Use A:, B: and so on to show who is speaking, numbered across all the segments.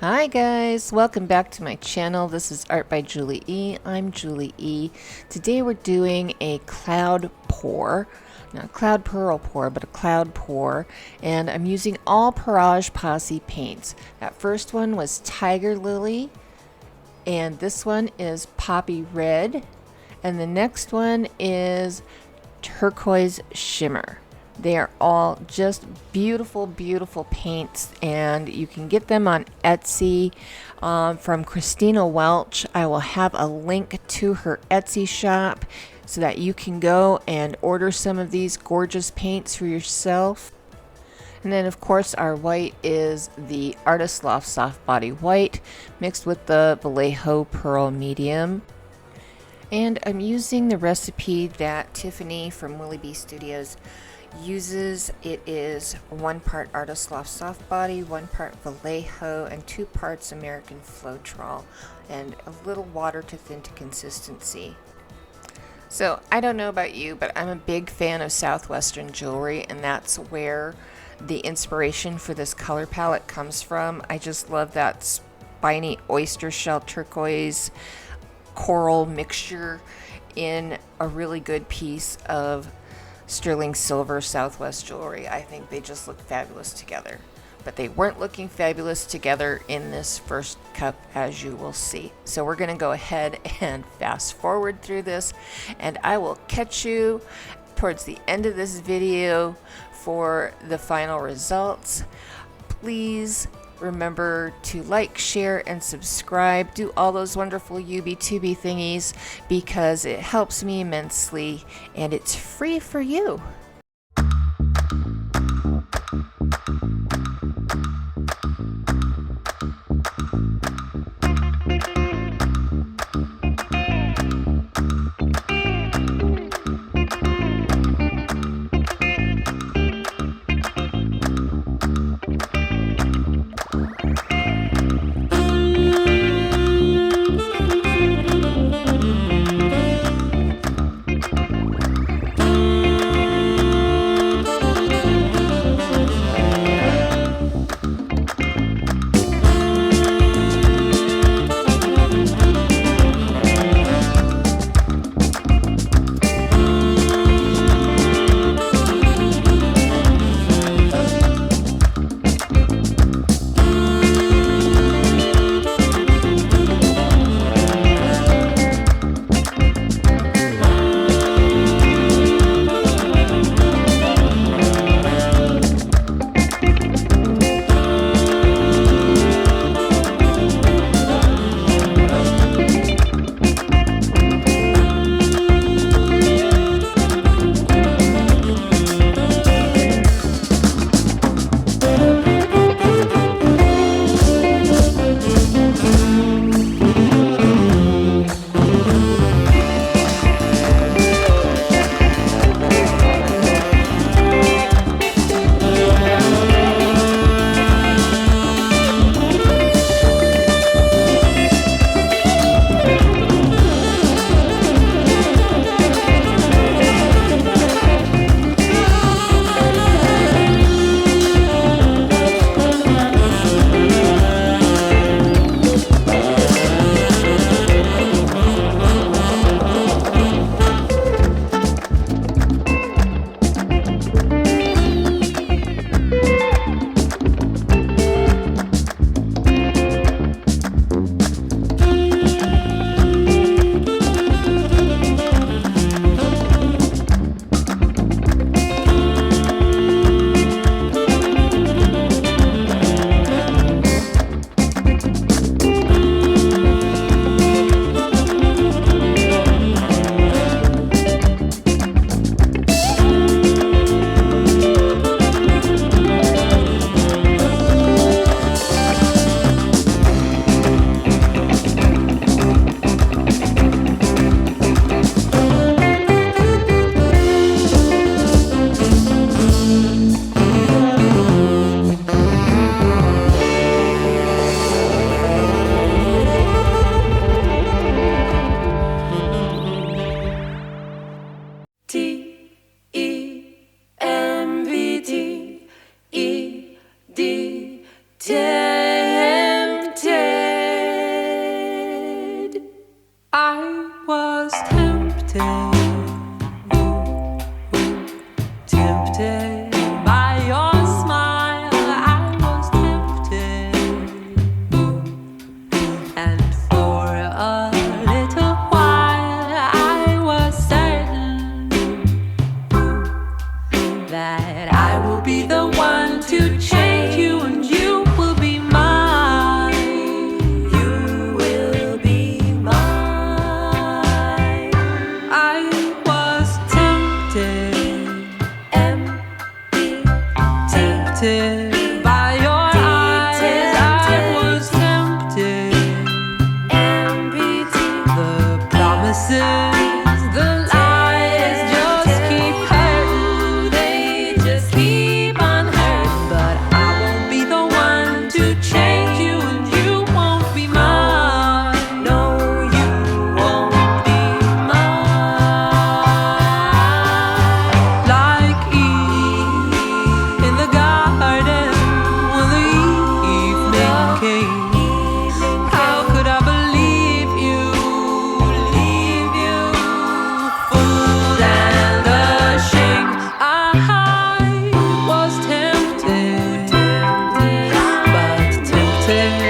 A: Hi guys, welcome back to my channel. This is Art by Julie E. I'm Julie E. Today we're doing a cloud pour. Not cloud pearl pour, but a cloud pour. And I'm using all Pourage Possie paints. That first one was Tiger Lilly. And this one is Poppy Red. And the next one is Turquoise Shimmer. They are all just beautiful, beautiful paints, and you can get them on Etsy from Christina Welch. I will have a link to her Etsy shop so that you can go and order some of these gorgeous paints for yourself. And then, of course, our white is the Artist Loft Soft Body White mixed with the Vallejo Pearl Medium. And I'm using the recipe that Tiffany from Willie B Studios uses. It is 1 part Artist Loft Soft Body, 1 part Vallejo, and 2 parts American Floetrol, and a little water to thin to consistency. So I don't know about you, but I'm a big fan of southwestern jewelry, and that's where the inspiration for this color palette comes from. I just love that Spiny Oyster shell turquoise coral mixture in a really good piece of sterling silver Southwest jewelry. I think they just look fabulous together, but they weren't looking fabulous together in this first cup, as you will see. So we're going to go ahead and fast forward through this, and I will catch you towards the end of this video for the final results. Please remember to like, share, and subscribe. Do all those wonderful UB2B thingies because it helps me immensely and it's free for you.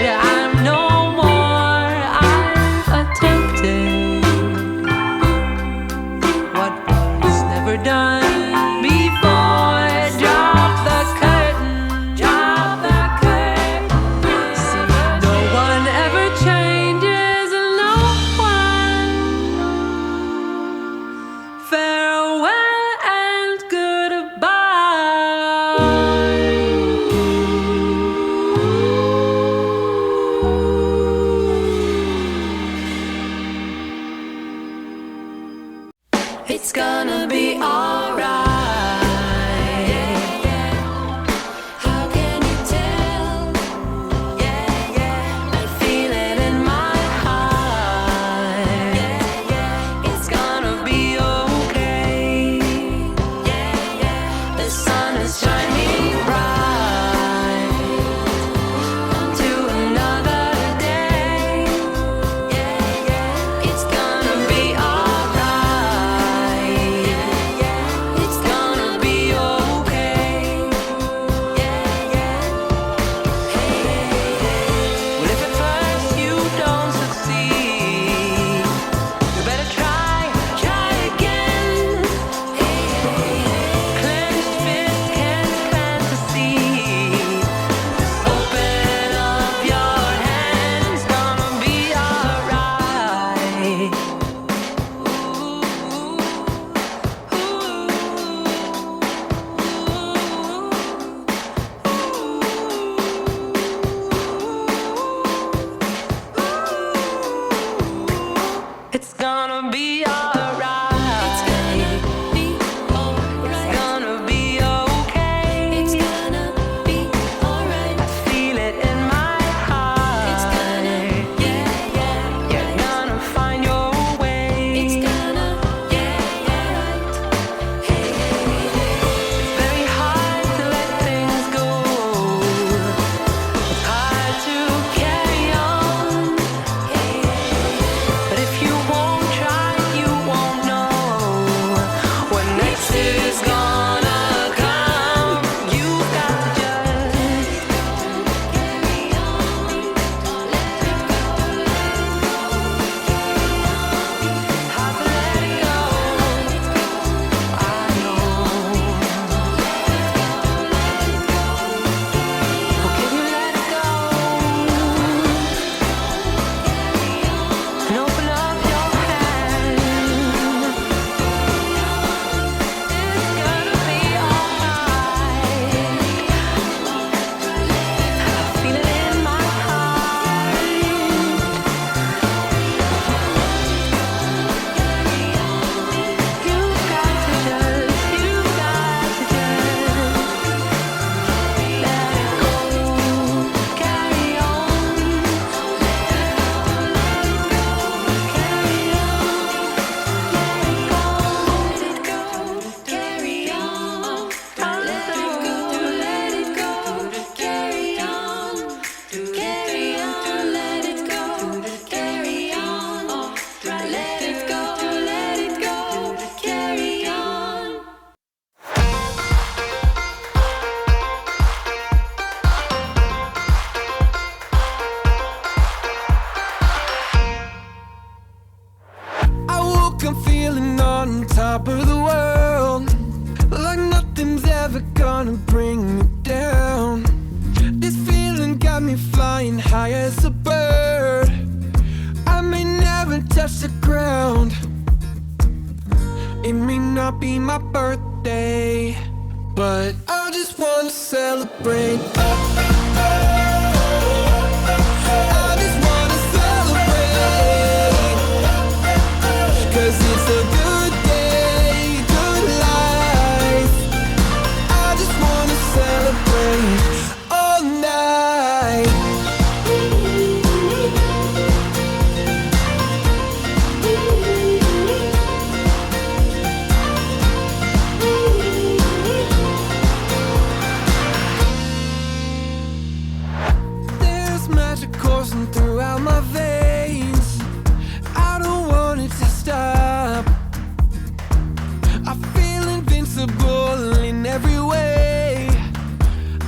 B: I'm no more. I've attempted what was never done before. Drop the curtain, drop the curtain. See, no one ever changes, no one. Farewell and goodbye. It's gonna be alright. How can you tell? I feel it in my heart. It's gonna be okay. The sun is shining bright to another day. It's gonna be alright. It's gonna be okay. Well, if at first you don't succeed, you better try again. Clenched fist can't plant the seed. Open up your hands, it's gonna be alright. It's gonna be alright. It's gonna be alright. It's gonna be okay. It's gonna be alright. I feel it in my heart. It's gonna, you're gonna find your way. It's gonna, right. It's very hard to let things go. It's hard to carry on. But if you won't try, you won't know what next is gonna come. You've got to just carry on. Let it go. How to let it go. I know. Oh, can you let it go? And open up your hand. It's gonna be alright. I feel it in my heart. You've got to just let it go. Carry on.
C: I woke up feeling on top of the world, like nothing's ever gonna bring me down. This feeling got me flying high as a bird. I may never touch the ground. It may not be my birthday, but I just wanna celebrate. I just wanna celebrate, 'cause it's a good day, good life. I just wanna celebrate all night. There's magic coursing throughout my veins. I don't want it to stop. I feel invincible in every way.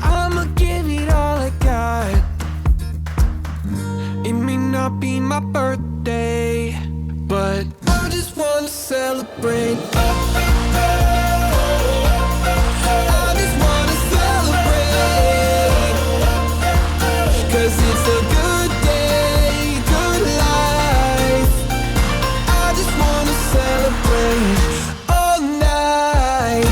C: I'ma give it all I got. my birthday, but I just wanna celebrate. I just wanna celebrate, 'cause it's a good day, good life. I just wanna celebrate all night.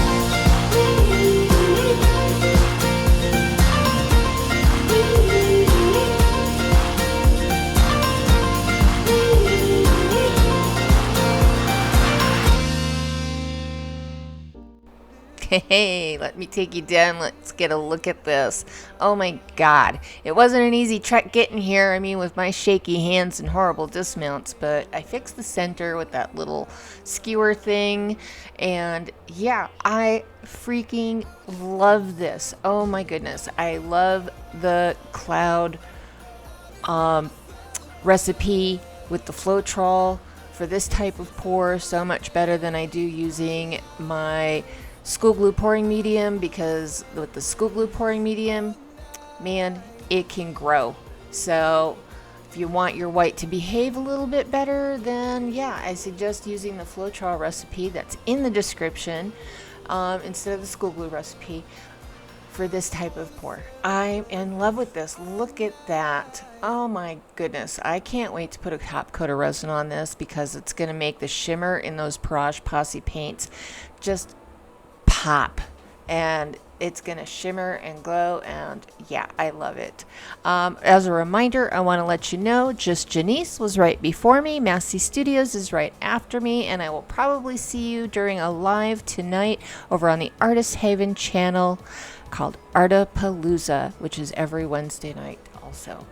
A: Hey, let me take you down. Let's get a look at this. Oh my god. It wasn't an easy trek getting here. I mean, with my shaky hands and horrible dismounts, but I fixed the center with that little skewer thing. And yeah, I freaking love this. Oh my goodness. I love the cloud recipe with the Floetrol for this type of pour so much better than I do using my school glue pouring medium, because with the school glue pouring medium, man, it can grow. So if you want your white to behave a little bit better, then yeah, I suggest using the Floetrol recipe that's in the description instead of the school glue recipe for this type of pour. I'm in love with this. Look at that. Oh my goodness. I can't wait to put a top coat of resin on this, because it's going to make the shimmer in those Pourage Possie paints just pop, and it's gonna shimmer and glow, and yeah, I love it. As a reminder, I want to let you know Just Janice was right before me, Massey Studios is right after me, and I will probably see you during a live tonight over on the Artist Haven channel called Artapalooza, which is every Wednesday night also.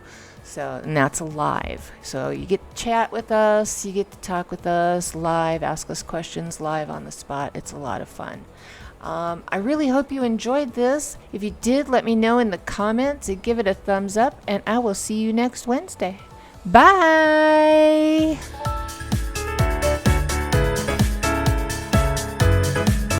A: So, and that's live. So you get to chat with us, you get to talk with us live, ask us questions live on the spot. It's a lot of fun. I really hope you enjoyed this. If you did, let me know in the comments and give it a thumbs up, and I will see you next Wednesday. Bye!